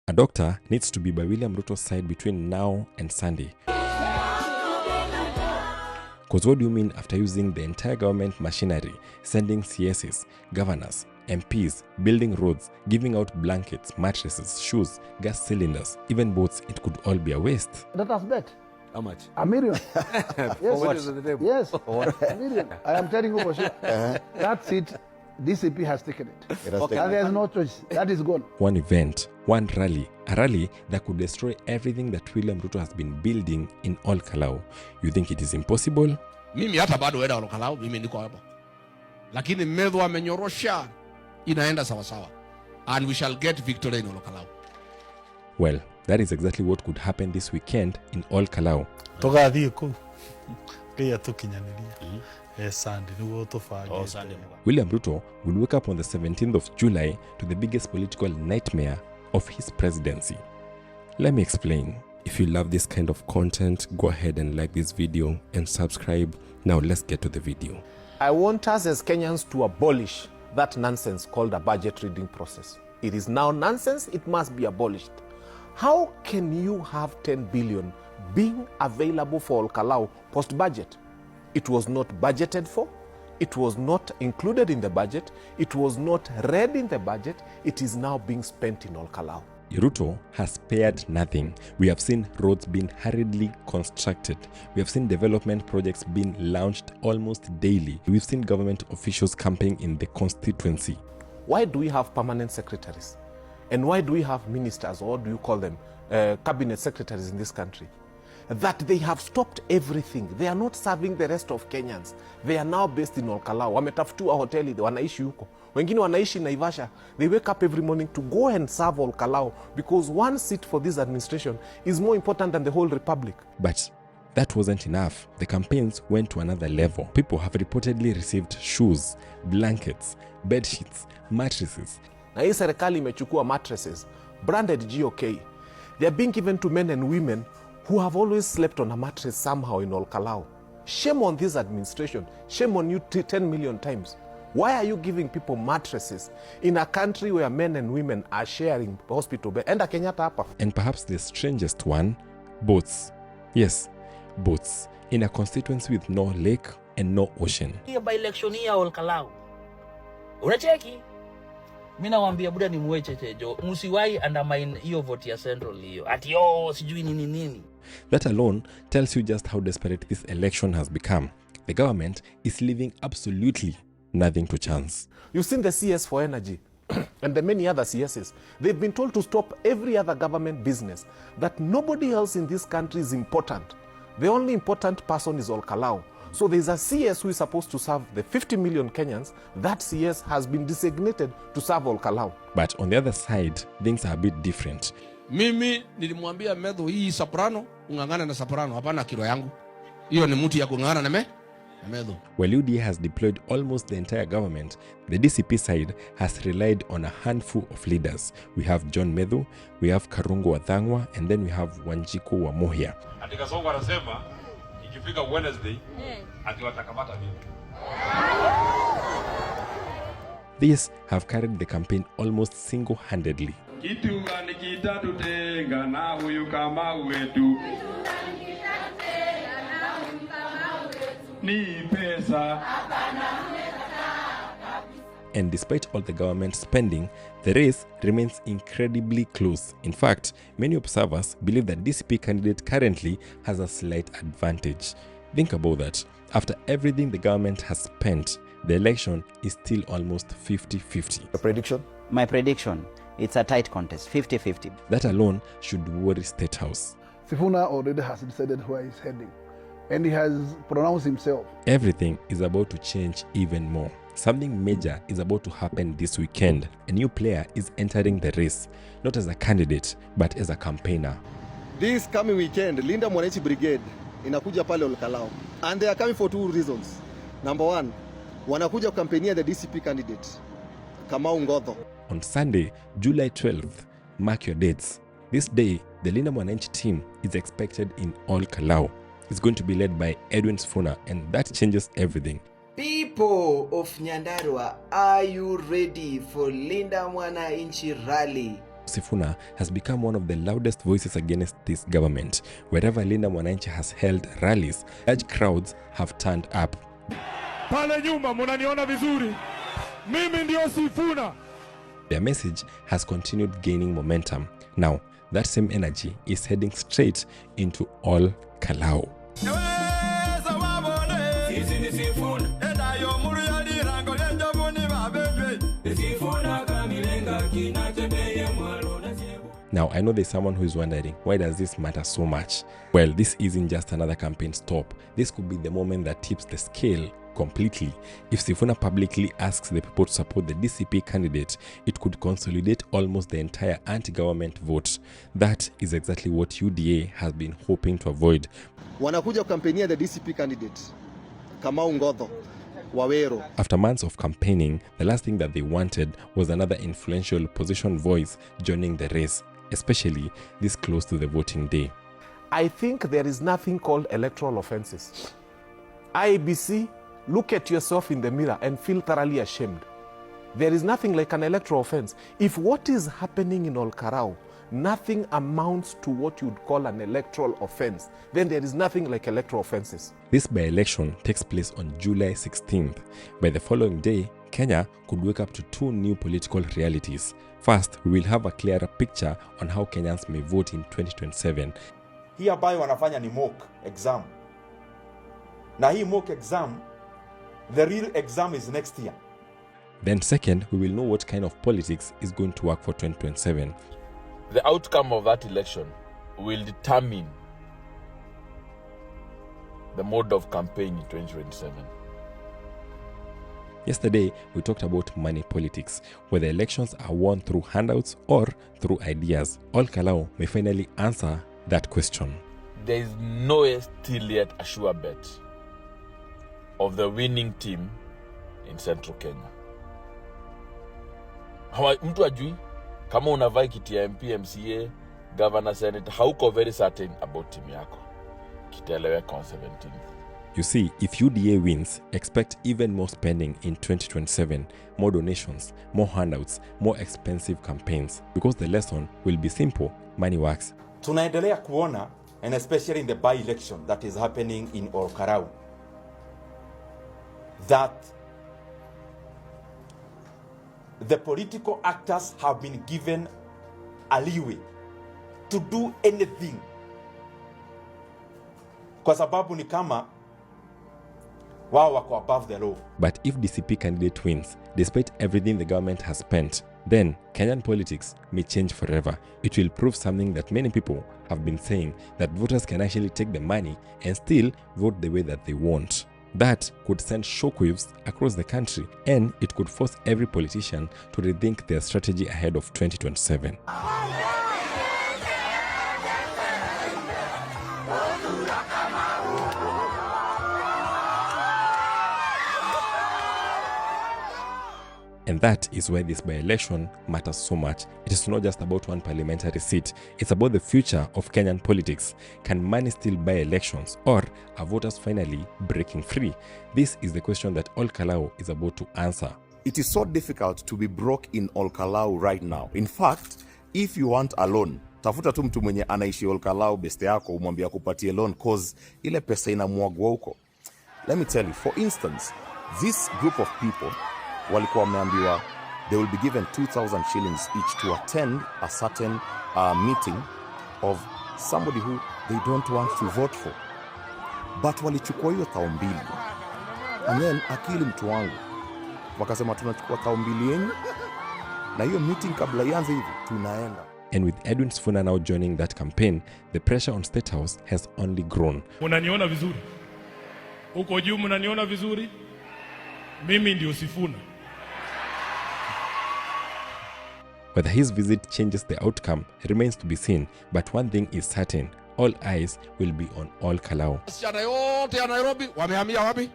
A doctor needs to be by William Ruto's side between now and Sunday. Because what do you mean after using the entire government machinery, sending CSs, governors, MPs, building roads, giving out blankets, mattresses, shoes, gas cylinders, even boats, it could all be a waste? Let us bet. How much? $1 million. Yes. What is on the table? Yes. $1 million. I am telling you for sure. That's it. DCP has taken it. Okay. And there's no choice. That is gone. One event, one rally, a rally that could destroy everything that William Ruto has been building in Ol Kalou. You think it is impossible? Mimi hata bado weda Ol Kalou, mimi niko hapa. Lakini Medho amenyorosha, inaenda sawa sawa. And we shall get victory in Ol Kalou. Well, that is exactly what could happen this weekend in Ol Kalou. Tugathiĩ kũ kia tukinyaniria Sunday niguo tũbangĩte. William Ruto will wake up on the 17th of July to the biggest political nightmare of his presidency. Let me explain. If you love this kind of content, go ahead and like this video and subscribe. Now let's get to the video. I want us as Kenyans to abolish that nonsense called a budget reading process. It is now nonsense, it must be abolished. How can you have 10 billion being available for Ol Kalou post-budget? It was not budgeted for, it was not included in the budget, it was not read in the budget, it is now being spent in Ol Kalou. Ruto has spared nothing. We have seen roads being hurriedly constructed. We have seen development projects being launched almost daily. We've seen government officials camping in the constituency. Why do we have permanent secretaries? And why do we have ministers, or do you call them cabinet secretaries in this country? That they have stopped everything. They are not serving the rest of Kenyans. They are now based in Ol Kalou. Wametafutiwa hoteli, wanaishi huko. Wengine wanaishi Naivasha. They wake up every morning to go and serve Ol Kalou because one seat for this administration is more important than the whole republic. But that wasn't enough. The campaigns went to another level. People have reportedly received shoes, blankets, bed sheets, mattresses. Na hii serikali imechukua mattresses branded GOK. They are being given to men and women who have always slept on a mattress somehow in Ol Kalou. Shame on this administration. Shame on you 10 million times. Why are you giving people mattresses in a country where men and women are sharing hospital bed? Enda Kenyatta hapa. And perhaps the strangest one, boats. Yes, boats. In a constituency with no lake and no ocean. Hiyo by election hii ya Ol Kalou. Unacheki? Mimi nawaambia buda ni mwechechejo. Msiwahi undermine hiyo vote ya Central hiyo. Ati sijui nini. That alone tells you just how desperate this election has become. The government is leaving absolutely nothing to chance. You've seen the CS for energy and the many other CSs. They've been told to stop every other government business, that nobody else in this country is important. The only important person is Ol Kalou. So there's a CS who is supposed to serve the 50 million Kenyans. That CS has been designated to serve Ol Kalou. But on the other side, things are a bit different. Mimi nilimwambia Medho hii soprano, ungangana na soprano, hapana kilo yangu. Hiyo ni mtu ya kungangana na Medho. While UDA has deployed almost the entire government, the DCP side has relied on a handful of leaders. We have John Medho, we have Karungo Wathangwa, and then we have Wanjiku Wamuhia. Atika Songo anasema ikifika Wednesday ati watakamata mimi. These have carried the campaign almost single-handedly. Kitu anikita tutenga na huyu kama wetu. Ni pesa. And despite all the government spending, the race remains incredibly close. In fact, many observers believe that DCP candidate currently has a slight advantage. Think about that. After everything the government has spent, the election is still almost 50-50. Your prediction? My prediction, it's a tight contest, 50-50. That alone should worry State House. Sifuna already has decided where he's heading. And he has pronounced himself. Everything is about to change even more. Something major is about to happen this weekend. A new player is entering the race, not as a candidate, but as a campaigner. This coming weekend, Linda Mwananchi Brigade inakuja pale Ol Kalou. And they are coming for two reasons. Number one, wanakuja kukampenia the DCP candidate, Kamau Ngodho. On Sunday, July 12th, mark your dates. This day, the Linda Mwananchi team is expected in Ol Kalou. It's going to be led by Edwin Sifuna, and that changes everything. People of Nyandarua, are you ready for Linda Mwananchi rally? Sifuna has become one of the loudest voices against this government. Wherever Linda Mwananchi has held rallies, large crowds have turned up. Pale nyuma munaniona vizuri. Mimi ndio Sifuna. Their message has continued gaining momentum. Now, that same energy is heading straight into Ol Kalou. Now, I know there's someone who is wondering, why does this matter so much? Well, this isn't just another campaign stop. This could be the moment that tips the scale completely. If Sifuna publicly asks the people to support the DCP candidate, it could consolidate almost the entire anti-government vote. That is exactly what UDA has been hoping to avoid. Wanakuja kukampenia the DCP candidate Kamau Ngodho Wawero. After months of campaigning, the last thing that they wanted was another influential opposition voice joining the race, especially this close to the voting day. I think there is nothing called electoral offenses. IEBC, look at yourself in the mirror and feel thoroughly ashamed. There is nothing like an electoral offense. If what is happening in Ol Kalou, nothing amounts to what you'd call an electoral offense, then there is nothing like electoral offenses. This by-election takes place on July 16th. By the following day, Kenya could wake up to two new political realities. First, we will have a clearer picture on how Kenyans may vote in 2027. Hii ambayo wanafanya ni mock exam. Na hii mock exam, the real exam is next year. Then second, we will know what kind of politics is going to work for 2027. The outcome of that election will determine the mode of campaign in 2027. Yesterday, we talked about money politics, whether elections are won through handouts or through ideas. Ol Kalou may finally answer that question. There is no still yet a sure bet of the winning team in Central Kenya. Mtu ajui kama unavai kiti ya MP, MCA, Governor, Senate, hauko very certain about team yako. Kitaeleweka on 17th. You see, if UDA wins, expect even more spending in 2027, more donations, more handouts, more expensive campaigns, because the lesson will be simple: money works. Tunaendelea kuona, and especially in the by-election that is happening in Ol Kalou, that the political actors have been given a leeway to do anything, kwa sababu ni kama wao wako above the law. But if DCP candidate wins, despite everything the government has spent, then Kenyan politics may change forever. It will prove something that many people have been saying, that voters can actually take the money and still vote the way that they want. That could send shockwaves across the country, and it could force every politician to rethink their strategy ahead of 2027. And that is why this by-election matters so much. It is not just about one parliamentary seat. It's about the future of Kenyan politics. Can money still buy elections, or are voters finally breaking free? This is the question that Ol Kalou is about to answer. It is so difficult to be broke in Ol Kalou right now. In fact, if you want a loan, tafuta tu mtu mwenye anaishi Ol Kalou beste yako umwambia kupatie loan cause ile pesa inamwagwa huko. Let me tell you, for instance, this group of people walikuwa wameambiwa they will be given 2,000 shillings each to attend a certain meeting of somebody who they don't want to vote for. But walichukua hiyo 2,000. And then akili mtu wangu wakasema tunachukua 2,000 yenu na hiyo meeting kabla ianze hivi tunaenda. And with Edwin Sifuna now joining that campaign, the pressure on State House has only grown. Unaniona vizuri? Uko juu mnaniona vizuri? Mimi ndio Sifuna. Whether his visit changes the outcome remains to be seen, but one thing is certain: all eyes will be on Ol Kalou. Wasichana yote ya Nairobi wamehamia wapi?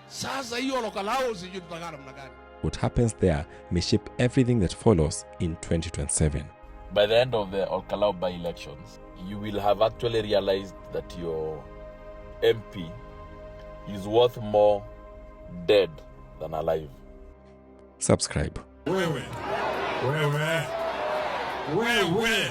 Sasa hiyo Ol Kalou sijui tutagana namna gani. What happens there may shape everything that follows in 2027. By the end of the Ol Kalou by-elections, you will have actually realized that your MP is worth more dead than alive. Subscribe. Wewe. Wewe.